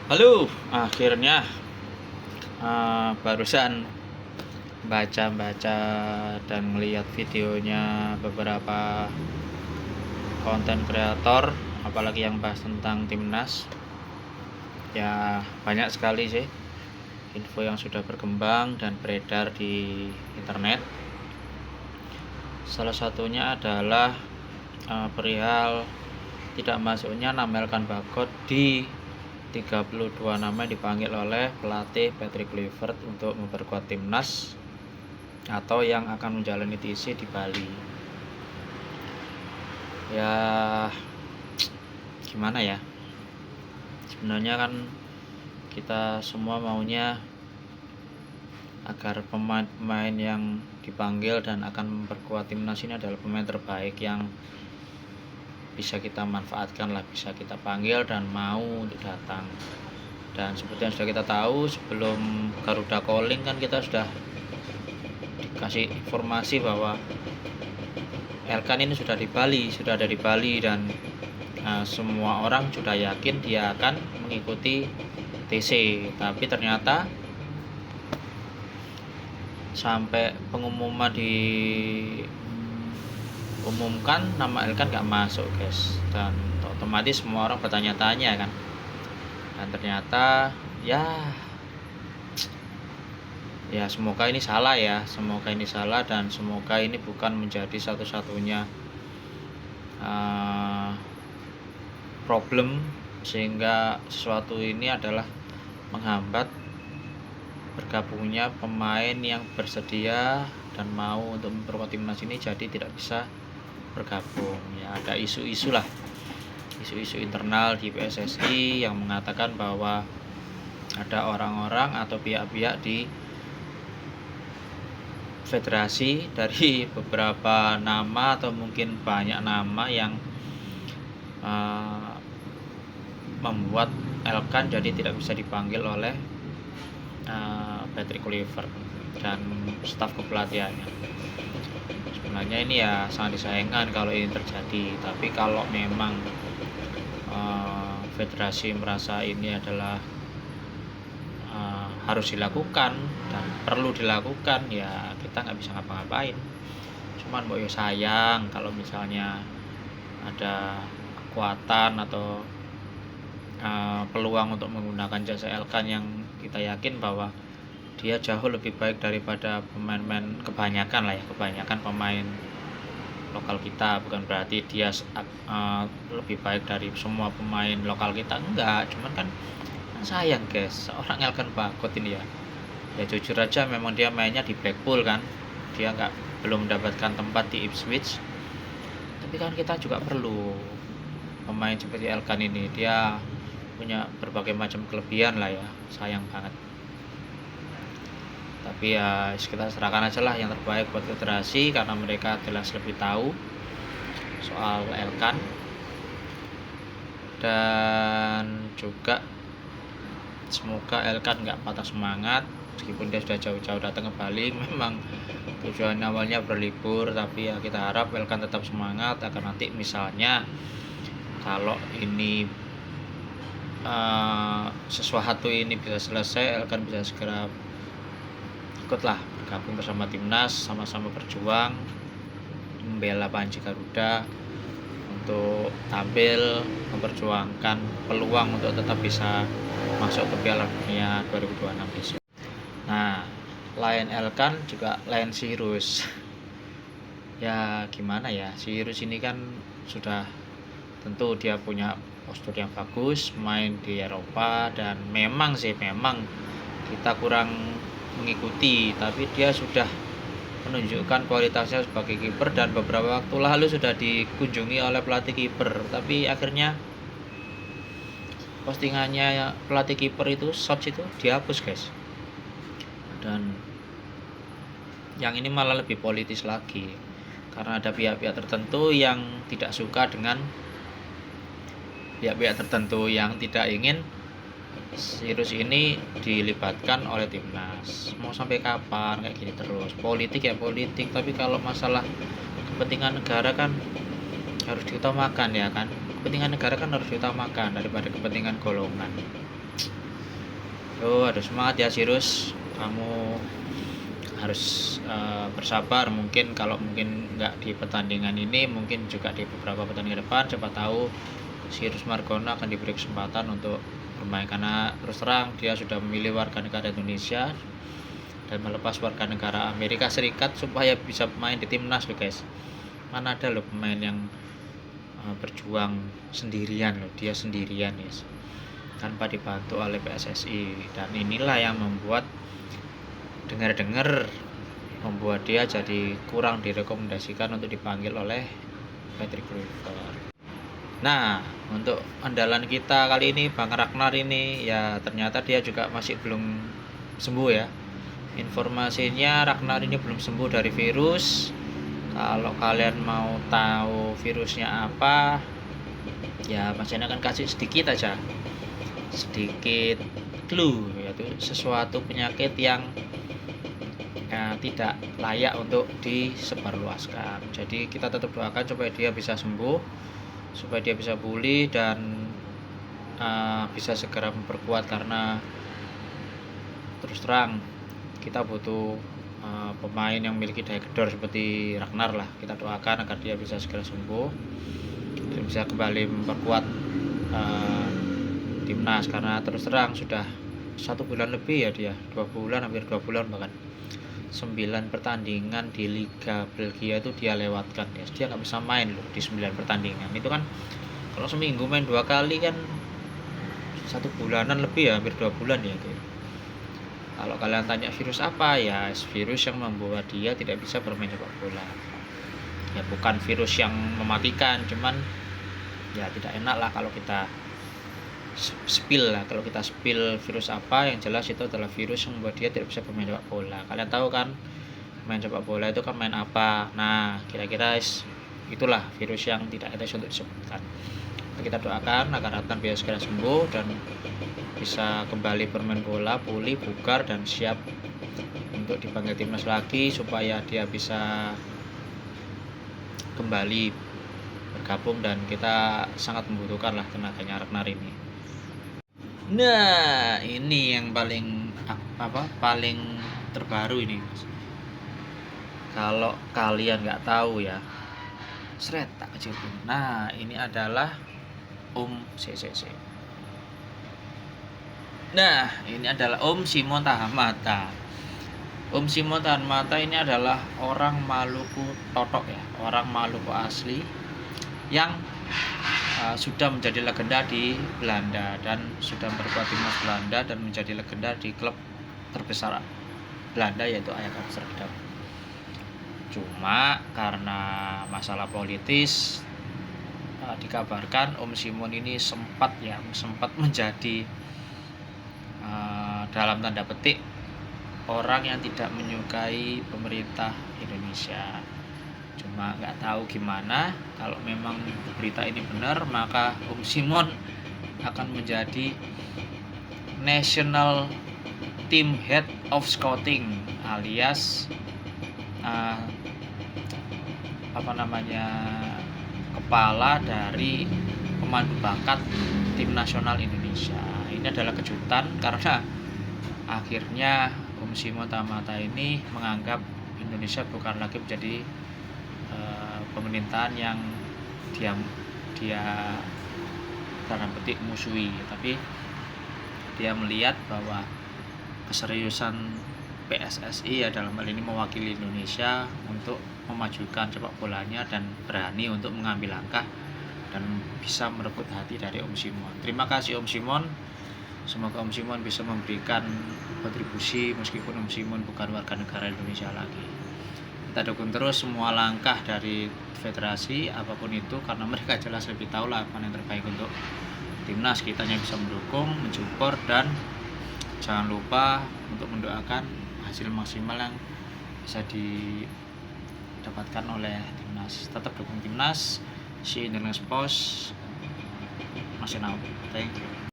Halo, akhirnya barusan baca-baca dan melihat videonya beberapa konten kreator, apalagi yang bahas tentang timnas. Ya, banyak sekali sih info yang sudah berkembang dan beredar di internet. Salah satunya adalah perihal tidak masuknya nama Elkan Bagot di 32 nama yang dipanggil oleh pelatih Patrick Kluivert untuk memperkuat timnas atau yang akan menjalani TC di Bali. Ya gimana ya, sebenarnya kan kita semua maunya agar pemain-pemain yang dipanggil dan akan memperkuat timnas ini adalah pemain terbaik yang bisa kita manfaatkan lah, bisa kita panggil dan mau untuk datang. Dan seperti yang sudah kita tahu, sebelum Garuda Calling kan kita sudah dikasih informasi bahwa Elkan ini sudah ada di Bali dan semua orang sudah yakin dia akan mengikuti TC. Tapi ternyata sampai pengumuman diumumkan nama Elkan gak masuk guys, dan otomatis semua orang bertanya-tanya kan. Dan ternyata ya semoga ini salah dan semoga ini bukan menjadi satu-satunya problem sehingga sesuatu ini adalah menghambat bergabungnya pemain yang bersedia dan mau untuk memperkuat timnas ini jadi tidak bisa bergabung. Ya, ada isu-isu internal di PSSI yang mengatakan bahwa ada orang-orang atau pihak-pihak di federasi dari beberapa nama atau mungkin banyak nama yang membuat Elkan jadi tidak bisa dipanggil oleh Patrick Kluivert dan staf kepelatihannya. Sebenarnya ini ya sangat disayangkan kalau ini terjadi, tapi kalau memang federasi merasa ini adalah harus dilakukan dan perlu dilakukan, ya kita nggak bisa ngapa-ngapain. Cuman mau ya sayang kalau misalnya ada kekuatan atau peluang untuk menggunakan jasa Elkan yang kita yakin bahwa dia jauh lebih baik daripada pemain-pemain kebanyakan pemain lokal kita. Bukan berarti dia lebih baik dari semua pemain lokal kita, enggak, cuman kan sayang guys, seorang Elkan Bagot ini ya jujur aja memang dia mainnya di Blackpool kan, dia belum mendapatkan tempat di Ipswich, tapi kan kita juga perlu pemain seperti Elkan ini. Dia punya berbagai macam kelebihan lah ya, sayang banget. Tapi ya kita serahkan aja lah yang terbaik buat federasi karena mereka jelas lebih tahu soal Elkan. Dan juga semoga Elkan nggak patah semangat meskipun dia sudah jauh-jauh datang ke Bali. Memang tujuan awalnya berlibur, tapi ya kita harap Elkan tetap semangat agar nanti misalnya kalau ini sesuatu ini bisa selesai, Elkan bisa segera ikutlah bergabung bersama timnas, sama-sama berjuang membela Panji Garuda untuk tampil memperjuangkan peluang untuk tetap bisa masuk ke Piala Dunia 2026 besok. Nah, lain Elkan juga lain Sirus. Ya gimana ya, Sirus ini kan sudah tentu dia punya postur yang bagus, main di Eropa, dan memang kita kurang mengikuti, tapi dia sudah menunjukkan kualitasnya sebagai kiper dan beberapa waktu lalu sudah dikunjungi oleh pelatih kiper, tapi akhirnya postingannya pelatih kiper itu shots itu dihapus guys. Dan yang ini malah lebih politis lagi karena ada pihak-pihak tertentu yang tidak suka dengan pihak-pihak tertentu yang tidak ingin Sirus ini dilibatkan oleh timnas. Mau sampai kapan kayak gini terus? Politik ya politik, tapi kalau masalah kepentingan negara kan harus diutamakan ya kan. Kepentingan negara kan harus diutamakan daripada kepentingan golongan. Aduh semangat ya Sirus, kamu harus bersabar. Mungkin kalau mungkin nggak di pertandingan ini, mungkin juga di beberapa pertandingan depan, siapa tahu Sirus Margono akan diberi kesempatan untuk bermain, karena terus terang dia sudah memilih warga negara Indonesia dan melepas warga negara Amerika Serikat supaya bisa main di timnas loh guys. Mana ada loh pemain yang berjuang sendirian loh, dia sendirian guys, tanpa dibantu oleh PSSI. Dan inilah yang membuat dengar-dengar membuat dia jadi kurang direkomendasikan untuk dipanggil oleh Patrick Kluivert. Nah, untuk andalan kita kali ini Bang Ragnar ini ya ternyata dia juga masih belum sembuh ya. Informasinya Ragnar ini belum sembuh dari virus. Kalau kalian mau tahu virusnya apa, ya Mas Yana akan kasih sedikit aja, sedikit clue, yaitu sesuatu penyakit yang tidak layak untuk disebarluaskan. Jadi kita tetap doakan supaya dia bisa sembuh, supaya dia bisa pulih dan bisa segera memperkuat, karena terus terang kita butuh pemain yang memiliki daya gedor seperti Ragnar lah. Kita doakan agar dia bisa segera sembuh dan bisa kembali memperkuat timnas, karena terus terang sudah 1 bulan lebih ya dia, 2 bulan, hampir 2 bulan bahkan 9 pertandingan di Liga Belgia itu dia lewatkan ya. Dia nggak bisa main loh di 9 pertandingan itu kan. Kalau seminggu main 2 kali kan 1 bulanan lebih ya, hampir 2 bulan ya gitu. Kalau kalian tanya virus apa, ya virus yang membuat dia tidak bisa bermain sepak bola. Ya bukan virus yang mematikan, cuman ya tidak enak lah kalau kita spill lah. Kalau kita spill virus apa, yang jelas itu adalah virus yang membuat dia tidak bisa bermain sepak bola. Kalian tahu kan main sepak bola itu kan main apa? Nah kira-kira itulah virus yang tidak etis untuk disebutkan. Kita doakan agar Adnan bisa segera sembuh dan bisa kembali bermain bola, pulih, bugar dan siap untuk dipanggil timnas lagi, supaya dia bisa kembali bergabung dan kita sangat membutuhkan lah tenaganya Ragnar ini. Nah, ini yang paling terbaru ini. Kalau kalian nggak tahu ya, seret tak kecilin. Nah, ini adalah CCC. Nah, ini adalah Simon Tahamata. Simon Tahamata ini adalah orang Maluku Totok ya, orang Maluku asli yang sudah menjadi legenda di Belanda dan sudah memperkuat timnas Belanda dan menjadi legenda di klub terbesar Belanda yaitu Ajax Amsterdam. Cuma karena masalah politis dikabarkan Simon ini sempat menjadi dalam tanda petik orang yang tidak menyukai pemerintah Indonesia. Cuma nggak tahu gimana, kalau memang berita ini benar, maka Simon akan menjadi National Team Head of Scouting, alias kepala dari pemandu bakat tim nasional Indonesia. Ini adalah kejutan karena akhirnya Simon Tahamata ini menganggap Indonesia bukan lagi menjadi pemerintahan yang dia dalam petik musuhi, tapi dia melihat bahwa keseriusan PSSI ya dalam hal ini mewakili Indonesia untuk memajukan sepak bolanya dan berani untuk mengambil langkah dan bisa merebut hati dari Simon. Terima kasih Simon. Semoga Simon bisa memberikan kontribusi meskipun Simon bukan warga negara Indonesia lagi. Kita dukung terus semua langkah dari federasi apapun itu, karena mereka jelas lebih tahu lah apa yang terbaik untuk timnas. Kita hanya bisa mendukung, mensupport, dan jangan lupa untuk mendoakan hasil maksimal yang bisa didapatkan oleh timnas. Tetap dukung timnas. See you in the next post. Masih now. Thank you.